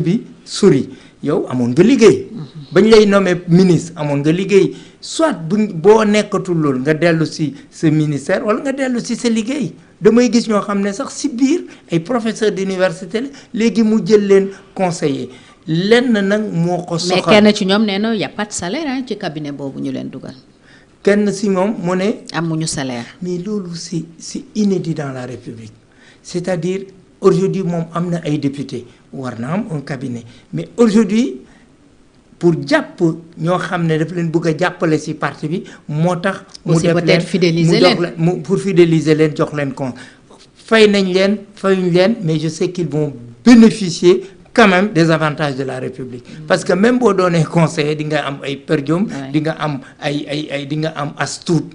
bi sori yow amoon nga liggéey. bañ lay nommé ministre amoon nga liggéey soit boo nekkatul loolu nga dellu si sa ministère wala nga dellu si sa liggéey damay gis ñoo xam ne sax si biir ay professeur d'université la léegi mu jël leen conseiller lenn nag moo ko soxal. mais kenn ci ñoom nee na y a pas de salaire ci cabinet boobu ñu leen dugal. kenn si moom mu ne. amuñu salaire. mais loolu c'est inédit dans la République c'est-à-dire aujourd'hui moom am na ay député war na am un cabinet mais aujourd'hui pour jàpp ñoo xam ne daf leen bëgg a jàppale ci parti bi moo tax. mu def leen fidéliser leen pour fidéliser leen jox leen compte fay nañ leen fayuñ leen mais je sais qu'ils vont bénéficier quand même des avantages de la République. Parce que même boo doonee conseiller di nga am ay per diem. di nga am ay di nga am as tuut.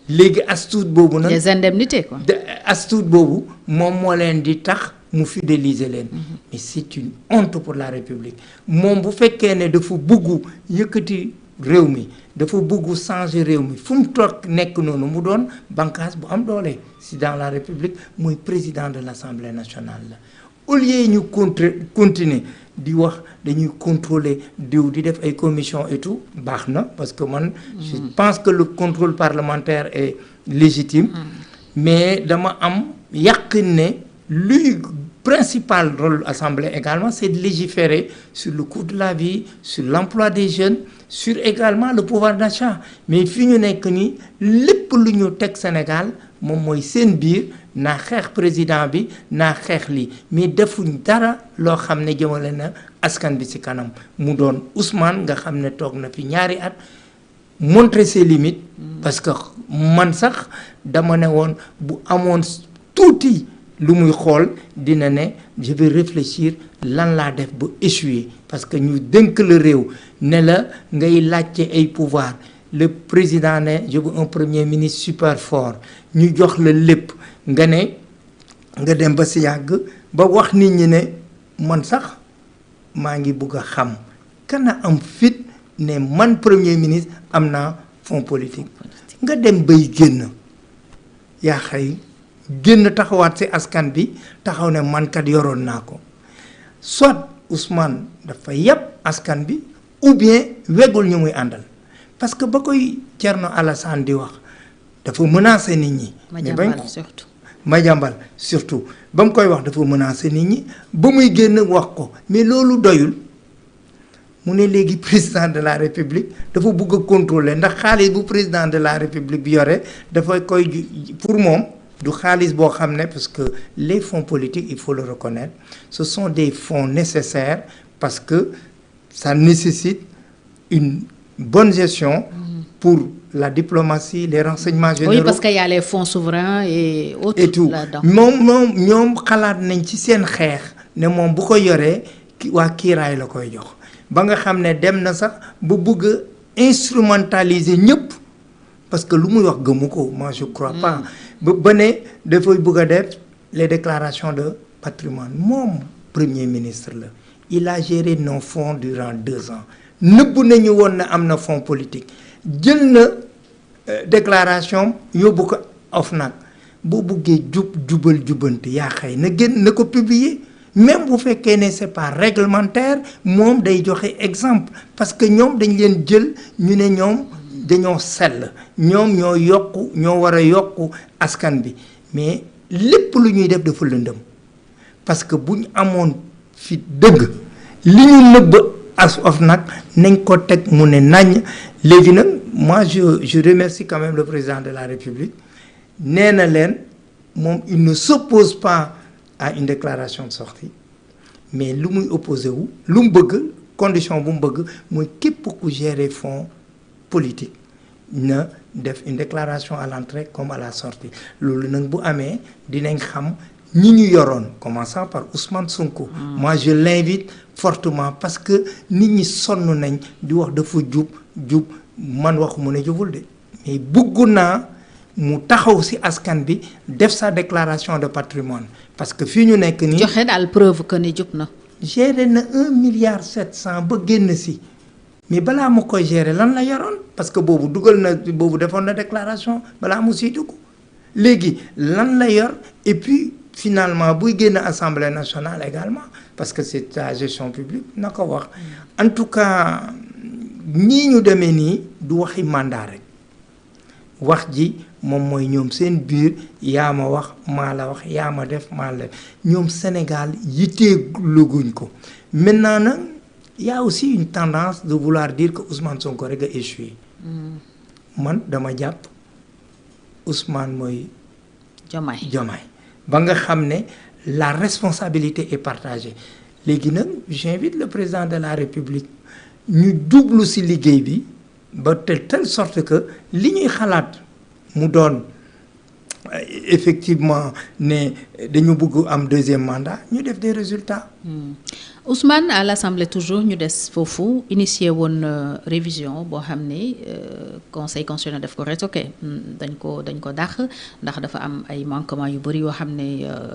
léegi as tuut boobu nag. des indemnités quoi. as tuut boobu moom moo leen di tax mu fidéliser leen. mais c'est une honte pour la République moom bu fekkee ne dafa bugg yëkkati réew mi dafa bugg changer réew mi fu mu toog nekk noonu mu doon bànqaas bu am doole si dans la République mooy président de l'Assemblée nationale la. au lieu ñu continuer di wax dañuy contrôler diw di def ay commission et tout baax na parce que man je pense que le contrôle parlementaire est légitime mais dama am yàqin ne luy principal rôle assemblée également c'est de légiférer sur le coût de la vie sur l'emploi des jeunes sur également le pouvoir d'achat mais fi ñu nekk nii lépp lu ñu teg Sénégal moom mooy seen biir naa xeex président bi naa xeex lii mais defuñ dara loo xam ne jëmale na askan bi ci kanam mu doon Ousmane nga xam ne toog na fi ñaari at montrer ses limites parce que man sax dama ne woon bu amoon tuuti lu muy xool dina ne je vais réfléchir lan laa def ba échouer parce que ñu dénk la réew ne la ngay laajte ay pouvoir le président ne je veux un premier ministre super fort ñu jox la lépp nga ne nga dem ba si yàgg ba wax nit ñi ne man sax maa ngi bugg a xam kana am fit ne man premier ministre am naa fonds politique nga dem bay génn yaa xëy génn taxawaat ci askan bi taxaw ne man kat yoroon naa ko soit Ousmane dafa yàpp askan bi ou bien wegul ñu muy àndal parce que ba koy Thierno Alassane di wax dafa menacer nit ñi. Madiambal surtout ba mu koy wax dafa menacer nit ñi ba muy génn wax ko mais loolu doyul mu ne léegi président de la République dafa bëgg a contrôler ndax xaalis bu président de la République bi yore dafa koy pour moom. du xaalis boo xam ne parce que les fonds politiques il faut le reconnaître ce sont des fonds nécessaires parce que ça nécessite une bonne gestion pour la diplomatie les renseignements généraux. Oui, parce qu'il y a les fonds souverains et autres et tout là-dedans. ñoom xalaat nañ ci seen xeex ne moom bu ko yoree waa kiiraay la koy jox ba nga xam ne dem na sax ba bëgg a instrumentaliser ñëpp parce que lu muy wax gëmu ko moi je crois pas. ba ne dafay bëgg a def les déclarations de patrimoine moom premier ministre la il a géré nos fonds durant 2 ans nëbb nañu woon na am na fonds politique jël na déclaration yóbbu ko OFNAC boo buggee jubal-jubanti yaa xëy na génn na ko publier même bu fekkee ne c'est pas réglementaire moom day joxe exemple parce que ñoom dañ leen jël ñu ne ñoom dañoo sell ñoom ñoo war a yokku askan bi mais lépp lu ñuy def dafa lëndëm parce que bu ñu amoon fi dëgg li ñu nëbb OFNAC nañ ko teg mu ne nañ léegi nag moi je remercie quand même le président de la République nee na leen moom il ne s'oppose pas à une déclaration de sortie mais lu muy opposé wu lu mu bëgg condition bu mu bëgg mooy képp ku gérer fonds politique na def une déclaration à l'entrée comme à la sortie loolu nag bu amee dinañ xam ñi ñu yoroon commençant par Ousmane Sonko. Moi je l'invite fortement parce que nit ñi sonn nañ di wax dafa jub man waxu mu ne jubul de mais bëgg naa mu taxaw ci askan bi def sa déclaration de patrimoine parce que fii ñu nekk nii. joxe daal preuve que ni jub na. géré na 1,7 milliard ba génn ci. mais balaa mu koy gérer lan la yoroon parce que boobu defoon na déclaration balaa mu siy dugg léegi lan la yor et puis finalement buy génn assemblée nationale également parce que c'est la gestion publique na ko wax en tout cas nii ñu demee nii du waxi mandat rek wax ji moom mooy ñoom seen biir yaa ma wax maa la wax yaa ma def maa la ñoom Sénégal yitteeluguñ ko maintenant nag y a aussi une tendance de vouloir dire que Ousmane Sonko rek a échoué man dama jàpp Ousmane mooy Diomaye ba nga xam ne la responsabilité est partagée léegi nag j'invite le président de la République ñu jublu ci liggéey bi ba telle sorte que li ñuy xalaat mu doon effectivement ne dañu bëgg am deuxième mandat ñu def des résultats. Ousmane à l'Assemblée toujours ñu des foofu initié woon révision boo xam ne conseil constitutionnel daf ko retoqué dañ ko dàq ndax dafa am ay manquements yu bëri yoo xam ne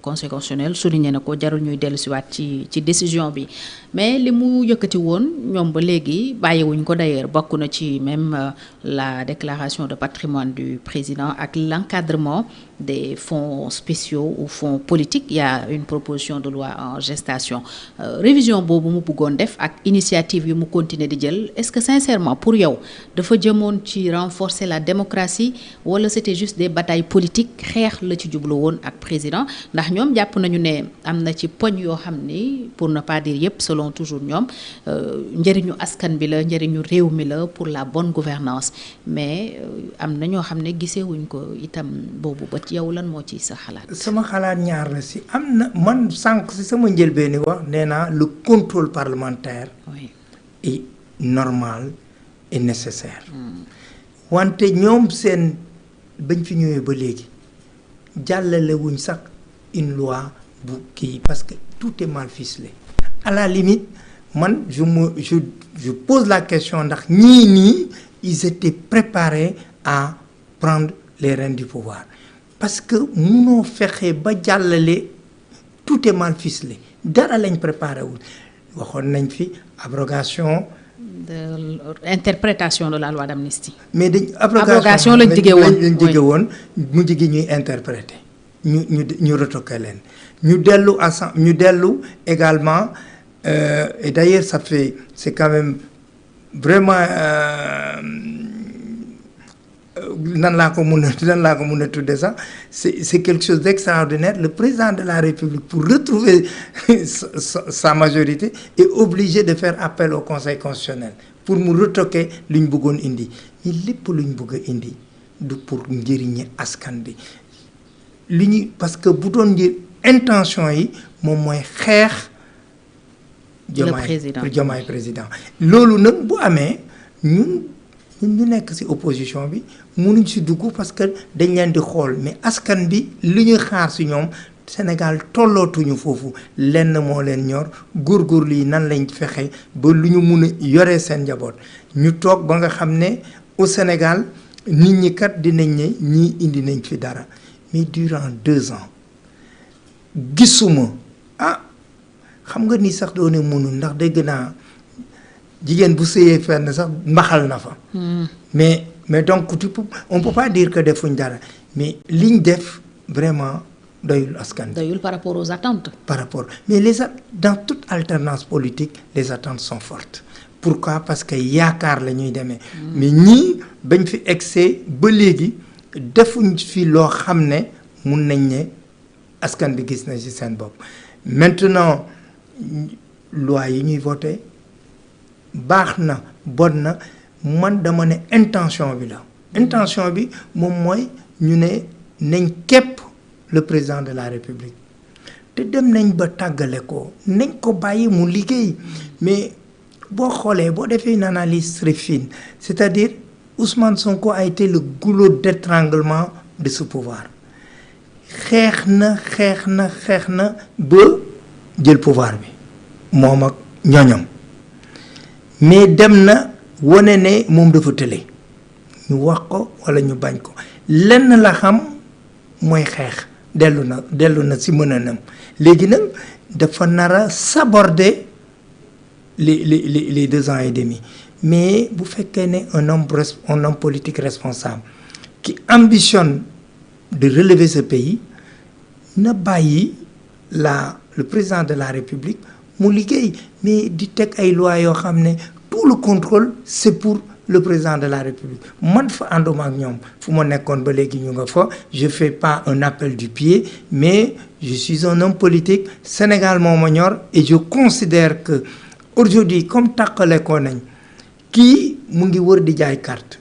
conseil constitutionnel souligné na ko jarul ñuy dellusiwaat ci décision bi mais li mu yëkkati woon ñoom ba léegi bàyyiwuñ ko d'ailleurs bokk na ci même la déclaration de patrimoine du président ak l'encadrement des fonds spéciaux ou fonds politiques. Il y a une proposition de loi en gestation. Révision boobu mu bëggoon def ak initiative yu mu continuer di jël est-ce que sincèrement pour yow dafa jëmoon ci renforcer la démocratie wala c'était juste des batailles politiques xeex la ci jublu woon ak président ndax ñoom jàpp nañu ne am na ci poñ yoo xam ni pour ne pas dire yépp selon toujours ñoom njëriñu askan bi la njëriñu réew mi la pour la bonne gouvernance mais am na ñoo xam ne gisewuñ ko itam boobu ba yow lan moo ci sa xalaat. sama xalaat ñaar la si am na man sànq si sama njëlbéeni wax nee naa le contrôle parlementaire oui. est normal et nécessaire wante ñoom seen bañ fi ñëwee ba léegi jàllale wuñ sax une loi bu kii parce que tout est mal ficelé à la limite man je pose la question ndax ñii nii ils étaient préparés à prendre les rênes du pouvoir parce que munoo fexe ba jàllale tout est mal ficelé dara lañ préparé wul waxoon nañ fi abrogation de interprétation de la loi d'amnistie. mais dañ abrogation lañ jige woon mujj gi ñuy interpréter ñu retoqué leen ñu dellu également et d'ailleurs c'est quand même vraiment nan laa ko mun a tudde sax c'est quelque chose d'extraordinaire. Le président de la République pour retrouver sa majorité est obligé de faire appel au Conseil constitutionnel pour mu retoquer lu ñu bëggoon indi mais lépp lu ñu bëgg a indi du pour njëriñi askan bi li ñu parce que bu doon intention yi moom mooy xeex Diomaye président loolu nag bu amee ñun ñu nekk ci opposition bi mënuñ ci dugg parce que dañ leen di xool mais askan bi li ñuy xaar ci ñoom Sénégal tollootuñu foofu lenn moo leen ñor góorgóorlu yi nan lañ fexe ba lu ñu mun a yore seen njaboot ñu toog ba nga xam ne au Sénégal nit ñi kat dinañ ne ñii indi nañ fi dara mais durant 2 ans gisuma xam nga ni sax doone mënul ndax dégg naa jigéen bu sëyee fenn sax mbaxal na fa mais donc on peut pas dire que defuñ dara mais liñ def vraiment doyul askan doyul par rapport aux attentes mais dans toute alternance politique les attentes sont fortes. Pourquoi? Parce que yaakaar la ñuy demee mais ñii bañ fi excès ba léegi defuñ fi loo xam ne mun nañ ne askan bi gis na ci seen bopp. Maintenant loi yi ñuy voté baax na bon na man dama ne intention bi moom mooy ñu ne nañ képp le président de la République te dem nañ ba tàggale ko nañ ko bàyyi mu liggéey mais boo xoolee boo defee une analyse très fine c'est-à-dire Ousmane Sonko a été le goulot d'étranglement de ce pouvoir xeex na ba jël pouvoir bi moom ak ñoñam mais dem na wane ne moom dafa tële ñu wax ko walla ñu bañ ko lenn la xam mooy xeex dellu na ci mënanam léegi nag dafa nar a saborder les 2 ans et demi mais bu fekkee ne un homme politique responsable qui ambitionne de relever ce pays na bàyyi le président de la République mu liggéey mais di teg ay loi yoo xam ne tout le contrôle c'est pour le président de la République man fa ànduma ak ñoom fu ma nekkoon ba léegi ñu nga fa je fais pas un appel du pied mais je suis un homme politique Sénégal moo ma ñor et je considère que aujourd'hui comme tàqale ko nañ kii mu ngi wër di jaay carte